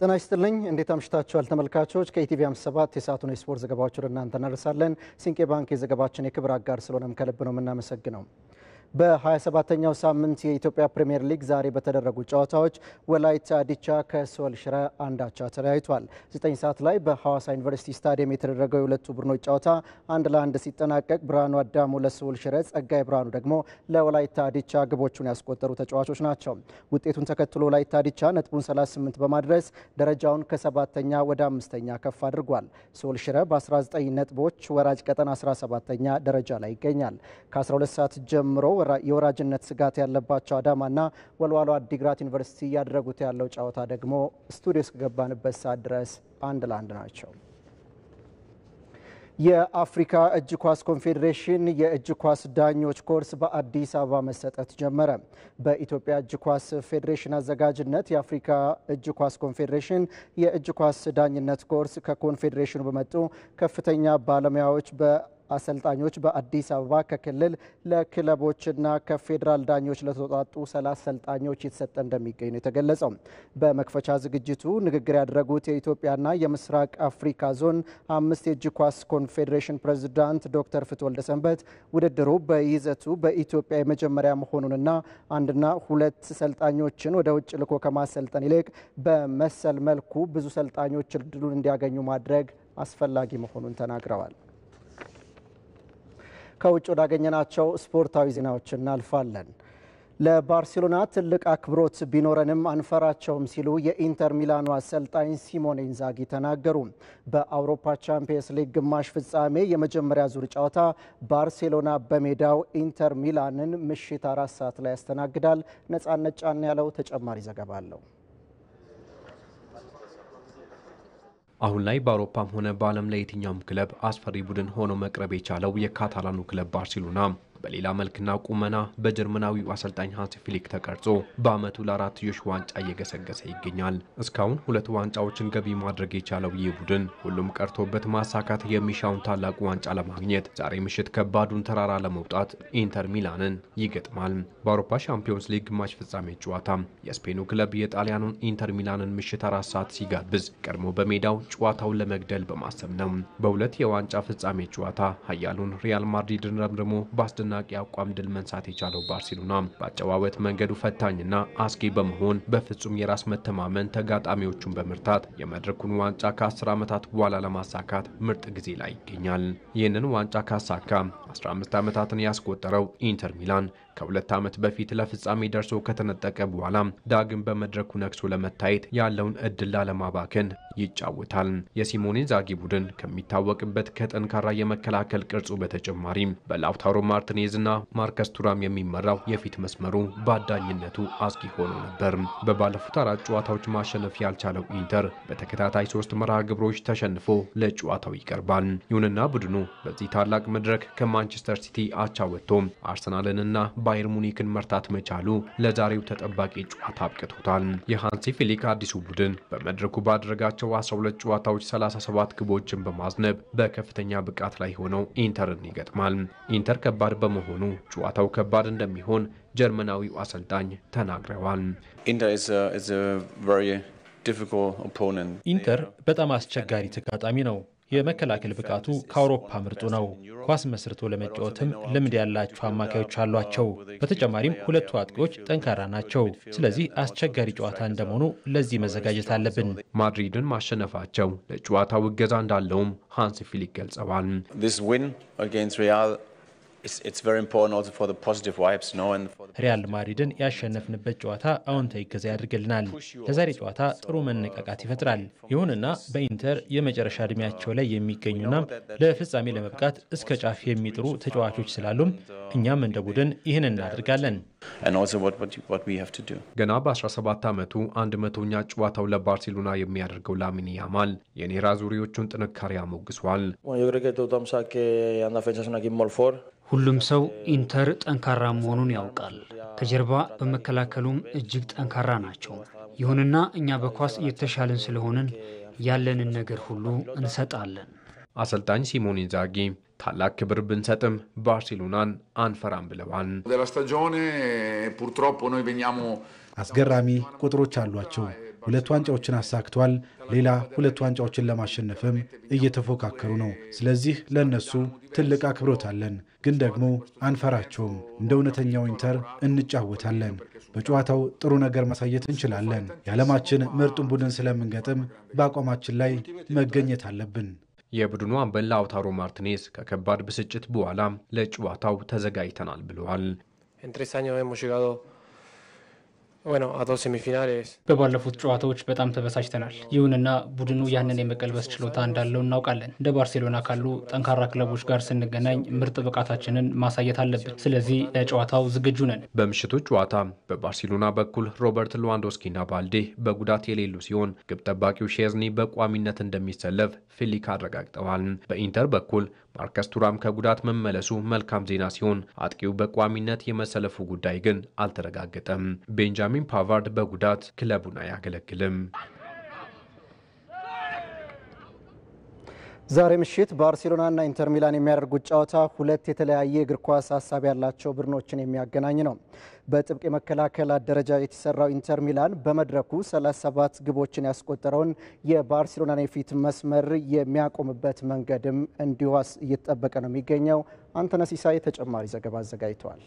ጤና ይስጥልኝ እንዴት አምሽታችኋል ተመልካቾች ከኢቲቪ 57 የሰዓቱን የስፖርት ዘገባዎች ወደ እናንተ እናደርሳለን። ሲንቄ ባንክ የዘገባችን የክብር አጋር ስለሆነም ከልብ ነው የምናመሰግነው። በ27ኛው ሳምንት የኢትዮጵያ ፕሪሚየር ሊግ ዛሬ በተደረጉ ጨዋታዎች ወላይታ ዲቻ ከሶል ሽረ አንዳቻ ተለያይቷል። 9 ሰዓት ላይ በሐዋሳ ዩኒቨርሲቲ ስታዲየም የተደረገው የሁለቱ ቡድኖች ጨዋታ 1-1 ሲጠናቀቅ ብርሃኑ አዳሙ ለሶል ሽረ፣ ጸጋይ ብርሃኑ ደግሞ ለወላይታ ዲቻ ግቦቹን ያስቆጠሩ ተጫዋቾች ናቸው። ውጤቱን ተከትሎ ወላይታ ዲቻ ነጥቡን 38 በማድረስ ደረጃውን ከ7ኛ ወደ 5ኛ ከፍ አድርጓል። ሶል ሽረ በ19 ነጥቦች ወራጅ ቀጠና 17ኛ ደረጃ ላይ ይገኛል። ከ12 ሰዓት ጀምሮ የወራጅነት ስጋት ያለባቸው አዳማና ወልዋሎ አዲግራት ዩኒቨርሲቲ ያደረጉት ያለው ጨዋታ ደግሞ ስቱዲዮ እስከገባንበት ሰዓት ድረስ 1-1 ናቸው። የአፍሪካ እጅ ኳስ ኮንፌዴሬሽን የእጅ ኳስ ዳኞች ኮርስ በአዲስ አበባ መሰጠት ጀመረ። በኢትዮጵያ እጅ ኳስ ፌዴሬሽን አዘጋጅነት የአፍሪካ እጅ ኳስ ኮንፌዴሬሽን የእጅ ኳስ ዳኝነት ኮርስ ከኮንፌዴሬሽኑ በመጡ ከፍተኛ ባለሙያዎች አሰልጣኞች በአዲስ አበባ ከክልል ለክለቦችና ከፌዴራል ዳኞች ለተወጣጡ 30 አሰልጣኞች የተሰጠ እንደሚገኝ ነው የተገለጸው። በመክፈቻ ዝግጅቱ ንግግር ያደረጉት የኢትዮጵያና የምስራቅ አፍሪካ ዞን 5 የእጅ ኳስ ኮንፌዴሬሽን ፕሬዝዳንት ዶክተር ፍትወ ወልደሰንበት ውድድሩ በይዘቱ በኢትዮጵያ የመጀመሪያ መሆኑንና 1-2 ሰልጣኞችን ወደ ውጭ ልኮ ከማሰልጠን ይልቅ በመሰል መልኩ ብዙ ሰልጣኞች እድሉን እንዲያገኙ ማድረግ አስፈላጊ መሆኑን ተናግረዋል። ከውጭ ወዳገኘናቸው ስፖርታዊ ዜናዎች እናልፋለን። ለባርሴሎና ትልቅ አክብሮት ቢኖረንም አንፈራቸውም ሲሉ የኢንተር ሚላኑ አሰልጣኝ ሲሞኔ ኢንዛጊ ተናገሩ። በአውሮፓ ቻምፒየንስ ሊግ ግማሽ ፍጻሜ የመጀመሪያ ዙር ጨዋታ ባርሴሎና በሜዳው ኢንተር ሚላንን ምሽት 4 ሰዓት ላይ ያስተናግዳል። ነጻነት ጫን ያለው ተጨማሪ ዘገባ አለው። አሁን ላይ በአውሮፓም ሆነ በዓለም ላይ የትኛውም ክለብ አስፈሪ ቡድን ሆኖ መቅረብ የቻለው የካታላኑ ክለብ ባርሴሎና በሌላ መልክና ቁመና በጀርመናዊው አሰልጣኝ ሃንሲ ፍሊክ ተቀርጾ በአመቱ ለአራትዮሽ ዋንጫ እየገሰገሰ ይገኛል። እስካሁን 2 ዋንጫዎችን ገቢ ማድረግ የቻለው ይህ ቡድን ሁሉም ቀርቶበት ማሳካት የሚሻውን ታላቁ ዋንጫ ለማግኘት ዛሬ ምሽት ከባዱን ተራራ ለመውጣት ኢንተር ሚላንን ይገጥማል። በአውሮፓ ሻምፒዮንስ ሊግ ግማሽ ፍጻሜ ጨዋታ የስፔኑ ክለብ የጣሊያኑን ኢንተር ሚላንን ምሽት 4 ሰዓት ሲጋብዝ ቀድሞ በሜዳው ጨዋታውን ለመግደል በማሰብ ነው። በሁለት የዋንጫ ፍጻሜ ጨዋታ ኃያሉን ሪያል ማድሪድን ረምርሞ በአስደናቂ አቋም ድል መንሳት የቻለው ባርሴሎና በአጨዋወት መንገዱ ፈታኝና አስጊ በመሆን በፍጹም የራስ መተማመን ተጋጣሚዎቹን በመርታት የመድረኩን ዋንጫ ከ10 ዓመታት በኋላ ለማሳካት ምርጥ ጊዜ ላይ ይገኛል። ይህንን ዋንጫ ካሳካ 15 ዓመታትን ያስቆጠረው ኢንተር ሚላን ከ2 ዓመት በፊት ለፍጻሜ ደርሶ ከተነጠቀ በኋላ ዳግም በመድረኩ ነክሶ ለመታየት ያለውን እድል ላለማባከን ይጫወታል። የሲሞኔ ኢንዛጊ ቡድን ከሚታወቅበት ከጠንካራ የመከላከል ቅርጹ በተጨማሪ በላውታሮ ማርቲኔዝና ማርከስ ቱራም የሚመራው የፊት መስመሩ በአዳኝነቱ አስጊ ሆኖ ነበር። በባለፉት 4 ጨዋታዎች ማሸነፍ ያልቻለው ኢንተር በተከታታይ 3 መርሃ ግብሮች ተሸንፎ ለጨዋታው ይቀርባል። ይሁንና ቡድኑ በዚህ ታላቅ መድረክ ከማንቸስተር ሲቲ አቻ ወጥቶ አርሰናልንና ባየር ሙኒክን መርታት መቻሉ ለዛሬው ተጠባቂ ጨዋታ አብቅቶታል። የሃንሲ ፍሊክ አዲሱ ቡድን በመድረኩ ባደረጋቸው 12 ጨዋታዎች 37 ግቦችን በማዝነብ በከፍተኛ ብቃት ላይ ሆነው ኢንተርን ይገጥማል። ኢንተር ከባድ በመሆኑ ጨዋታው ከባድ እንደሚሆን ጀርመናዊው አሰልጣኝ ተናግረዋል። ኢንተር በጣም አስቸጋሪ ተጋጣሚ ነው። የመከላከል ብቃቱ ከአውሮፓ ምርጡ ነው። ኳስ መስርቶ ለመጫወትም ልምድ ያላቸው አማካዮች አሏቸው። በተጨማሪም 2 አጥቂዎች ጠንካራ ናቸው። ስለዚህ አስቸጋሪ ጨዋታ እንደመሆኑ ለዚህ መዘጋጀት አለብን። ማድሪድን ማሸነፋቸው ለጨዋታው እገዛ እንዳለውም ሃንሲ ፍሊክ ገልጸዋል። ሪያል ማድሪድን ያሸነፍንበት ጨዋታ አዎንታዊ እገዛ ያደርግልናል። ለዛሬ ጨዋታ ጥሩ መነቃቃት ይፈጥራል። ይሁንና በኢንተር የመጨረሻ እድሜያቸው ላይ የሚገኙና ለፍጻሜ ለመብቃት እስከ ጫፍ የሚጥሩ ተጫዋቾች ስላሉም እኛም እንደ ቡድን ይህን እናደርጋለን። ገና በ17 ዓመቱ 100ኛ ጨዋታው ለባርሴሎና የሚያደርገው ላሚን ያማል የኔራ ዙሪዎቹን ጥንካሬ አሞግሷል። ሁሉም ሰው ኢንተር ጠንካራ መሆኑን ያውቃል። ከጀርባ በመከላከሉም እጅግ ጠንካራ ናቸው። ይሁንና እኛ በኳስ የተሻለን ስለሆንን ያለንን ነገር ሁሉ እንሰጣለን። አሰልጣኝ ሲሞኔ ኢንዛጊ ታላቅ ክብር ብንሰጥም ባርሴሎናን አንፈራም ብለዋል። አስገራሚ ቁጥሮች አሏቸው። 2 ዋንጫዎችን አሳክቷል። ሌላ 2 ዋንጫዎችን ለማሸነፍም እየተፎካከሩ ነው። ስለዚህ ለነሱ ትልቅ አክብሮት አለን። ግን ደግሞ አንፈራቸውም። እንደ እውነተኛው ኢንተር እንጫወታለን። በጨዋታው ጥሩ ነገር ማሳየት እንችላለን። የዓለማችን ምርጡን ቡድን ስለምንገጥም በአቋማችን ላይ መገኘት አለብን። የቡድኑ አምበል ላውታሮ ማርቲኔዝ ከከባድ ብስጭት በኋላ ለጨዋታው ተዘጋጅተናል ብለዋል። በባለፉት ጨዋታዎች በጣም ተበሳጭተናል። ይሁንና ቡድኑ ያንን የመቀልበስ ችሎታ እንዳለው እናውቃለን። እንደ ባርሴሎና ካሉ ጠንካራ ክለቦች ጋር ስንገናኝ ምርጥ ብቃታችንን ማሳየት አለብን። ስለዚህ ለጨዋታው ዝግጁ ነን። በምሽቱ ጨዋታ በባርሴሎና በኩል ሮበርት ሌዋንዶስኪና ባልዴ በጉዳት የሌሉ ሲሆን ግብ ጠባቂው ሼዝኒ በቋሚነት እንደሚሰለፍ ፊሊክ አረጋግጠዋል። በኢንተር በኩል ማርከስ ቱራም ከጉዳት መመለሱ መልካም ዜና ሲሆን አጥቂው በቋሚነት የመሰለፉ ጉዳይ ግን አልተረጋገጠም። ቤንጃሚን ፓቫርድ በጉዳት ክለቡን አያገለግልም። ዛሬ ምሽት ባርሴሎናና ኢንተር ሚላን የሚያደርጉት ጨዋታ 2 የተለያየ እግር ኳስ ሀሳብ ያላቸው ቡድኖችን የሚያገናኝ ነው። በጥብቅ የመከላከል አደረጃጀት የተሰራው ኢንተር ሚላን በመድረኩ 37 ግቦችን ያስቆጠረውን የባርሴሎናን የፊት መስመር የሚያቆምበት መንገድም እንዲሁ እየተጠበቀ ነው የሚገኘው። አንተነህ ሲሳይ ተጨማሪ ዘገባ አዘጋጅተዋል።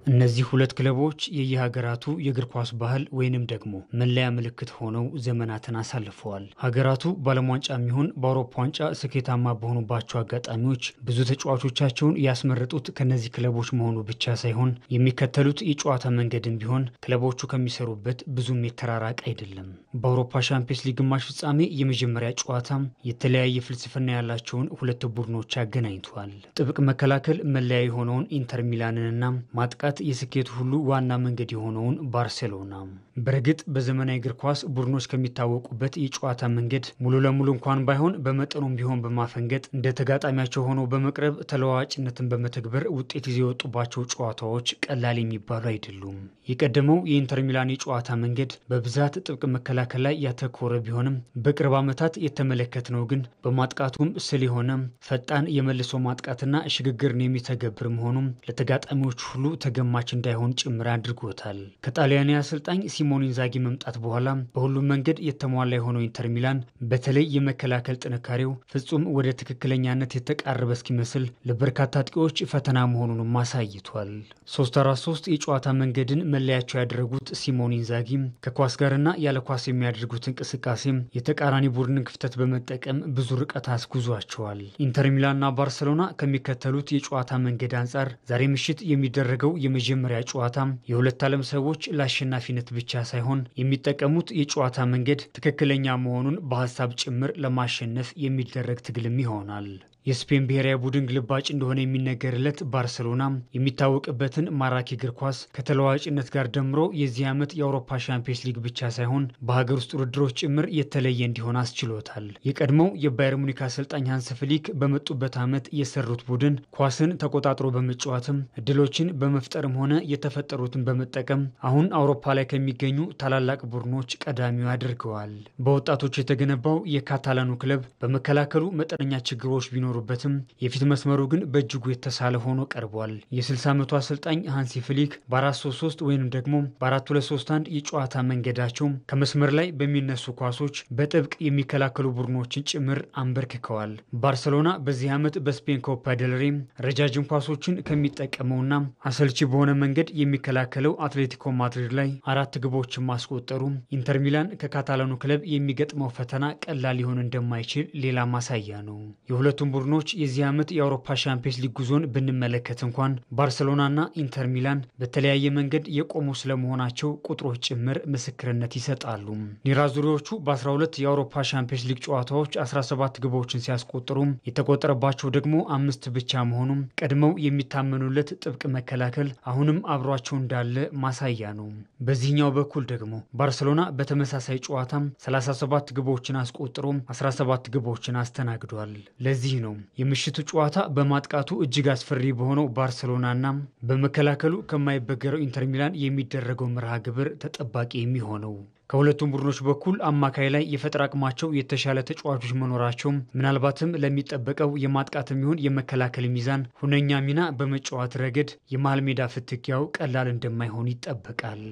እነዚህ 2 ክለቦች የየሀገራቱ የእግር ኳስ ባህል ወይንም ደግሞ መለያ ምልክት ሆነው ዘመናትን አሳልፈዋል። ሀገራቱ በዓለም ዋንጫ የሚሆን በአውሮፓ ዋንጫ ስኬታማ በሆኑባቸው አጋጣሚዎች ብዙ ተጫዋቾቻቸውን ያስመረጡት ከነዚህ ክለቦች መሆኑ ብቻ ሳይሆን የሚከተሉት የጨዋታ መንገድም ቢሆን ክለቦቹ ከሚሰሩበት ብዙም የተራራቀ አይደለም። በአውሮፓ ሻምፒዮንስ ሊግ ግማሽ ፍጻሜ የመጀመሪያ ጨዋታም የተለያየ ፍልስፍና ያላቸውን 2 ቡድኖች አገናኝተዋል። ጥብቅ መከላከል መለያ የሆነውን ኢንተር ሚላንንና ማጥቃት የስኬቱ ሁሉ ዋና መንገድ የሆነውን ባርሴሎና። በእርግጥ በዘመናዊ እግር ኳስ ቡድኖች ከሚታወቁበት የጨዋታ መንገድ ሙሉ ለሙሉ እንኳን ባይሆን በመጠኑም ቢሆን በማፈንገጥ እንደ ተጋጣሚያቸው ሆኖ በመቅረብ ተለዋዋጭነትን በመተግበር ውጤት ይዘው የወጡባቸው ጨዋታዎች ቀላል የሚባሉ አይደሉም። የቀደመው የኢንተር ሚላን የጨዋታ መንገድ በብዛት ጥብቅ መከላከል ላይ ያተኮረ ቢሆንም በቅርብ ዓመታት የተመለከትነው ግን በማጥቃቱም ስል የሆነ ፈጣን የመልሶ ማጥቃትና ሽግግርን የሚተገብር መሆኑም ለተጋጣሚዎች ሁሉ ተገማች እንዳይሆን ጭምር አድርጎታል። ከጣሊያናዊ አሰልጣኝ ሲሞኔ ኢንዛጊ መምጣት በኋላ በሁሉም መንገድ የተሟላ የሆነው ኢንተር ሚላን በተለይ የመከላከል ጥንካሬው ፍጹም ወደ ትክክለኛነት የተቃረበ እስኪመስል ለበርካታ አጥቂዎች ፈተና መሆኑንም አሳይቷል። 3-4-3 የጨዋታ መንገድን መለያቸው ያደረጉት ሲሞኔ ኢንዛጊ ከኳስ ጋርና ያለ ኳስ የሚያደርጉት እንቅስቃሴ የተቃራኒ ቡድንን ክፍተት በመጠቀም ብዙ ርቀት አስጉዟቸዋል። ኢንተር ሚላንና ባርሴሎና ከሚከተሉት የጨዋታ መንገድ አንጻር ዛሬ ምሽት የሚደረገው የመጀመሪያ ጨዋታ የሁለት ዓለም ሰዎች ለአሸናፊነት ብቻ ሳይሆን የሚጠቀሙት የጨዋታ መንገድ ትክክለኛ መሆኑን በሀሳብ ጭምር ለማሸነፍ የሚደረግ ትግልም ይሆናል። የስፔን ብሔራዊ ቡድን ግልባጭ እንደሆነ የሚነገርለት ባርሴሎና የሚታወቅበትን ማራኪ እግር ኳስ ከተለዋዋጭነት ጋር ደምሮ የዚህ ዓመት የአውሮፓ ሻምፒዮንስ ሊግ ብቻ ሳይሆን በሀገር ውስጥ ውድድሮች ጭምር የተለየ እንዲሆን አስችሎታል። የቀድሞው የባየር ሙኒክ አሰልጣኝ ሃንስ ፍሊክ በመጡበት ዓመት የሰሩት ቡድን ኳስን ተቆጣጥሮ በመጫወትም እድሎችን በመፍጠርም ሆነ የተፈጠሩትን በመጠቀም አሁን አውሮፓ ላይ ከሚገኙ ታላላቅ ቡድኖች ቀዳሚው አድርገዋል። በወጣቶች የተገነባው የካታላኑ ክለብ በመከላከሉ መጠነኛ ችግሮች ቢኖሩ በትም የፊት መስመሩ ግን በእጅጉ የተሳለ ሆኖ ቀርቧል። የ60 ዓመቱ አሰልጣኝ ሃንሲ ፍሊክ በ4-3-3 ወይም ደግሞ በ4-2-3-1 የጨዋታ መንገዳቸው ከመስመር ላይ በሚነሱ ኳሶች በጥብቅ የሚከላከሉ ቡድኖችን ጭምር አንበርክከዋል። ባርሴሎና በዚህ ዓመት በስፔን ኮፓ ዴል ሬይ ረጃጅም ኳሶችን ከሚጠቀመውና አሰልቺ በሆነ መንገድ የሚከላከለው አትሌቲኮ ማድሪድ ላይ 4 ግቦችን ማስቆጠሩ ኢንተር ሚላን ከካታላኑ ክለብ የሚገጥመው ፈተና ቀላል ሊሆን እንደማይችል ሌላ ማሳያ ነው። የሁለቱም ቡድኖች የዚህ ዓመት የአውሮፓ ሻምፒዮንስ ሊግ ጉዞን ብንመለከት እንኳን ባርሴሎናና ኢንተር ሚላን በተለያየ መንገድ የቆሙ ስለመሆናቸው ቁጥሮች ጭምር ምስክርነት ይሰጣሉ። ኒራዙሪዎቹ በ12 የአውሮፓ ሻምፒዮንስ ሊግ ጨዋታዎች 17 ግቦችን ሲያስቆጥሩ የተቆጠረባቸው ደግሞ 5 ብቻ መሆኑም ቀድመው የሚታመኑለት ጥብቅ መከላከል አሁንም አብሯቸው እንዳለ ማሳያ ነው። በዚህኛው በኩል ደግሞ ባርሴሎና በተመሳሳይ ጨዋታ 37 ግቦችን አስቆጥሮ 17 ግቦችን አስተናግዷል። ለዚህ ነው የምሽቱ ጨዋታ በማጥቃቱ እጅግ አስፈሪ በሆነው ባርሴሎናና በመከላከሉ ከማይበገረው ኢንተር ሚላን የሚደረገው መርሃ ግብር ተጠባቂ የሚሆነው። ከሁለቱም ቡድኖች በኩል አማካይ ላይ የፈጠራ አቅማቸው የተሻለ ተጫዋቾች መኖራቸው ምናልባትም ለሚጠበቀው የማጥቃትም ይሁን የመከላከል ሚዛን ሁነኛ ሚና በመጫወት ረገድ የመሃል ሜዳ ፍትጊያው ቀላል እንደማይሆን ይጠበቃል።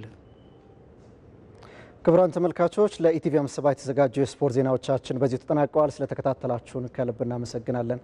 ክቡራን ተመልካቾች ለኢቲቪ 57 የተዘጋጁ የስፖርት ዜናዎቻችን በዚህ ተጠናቀዋል። ስለተከታተላችሁን ከልብ እናመሰግናለን።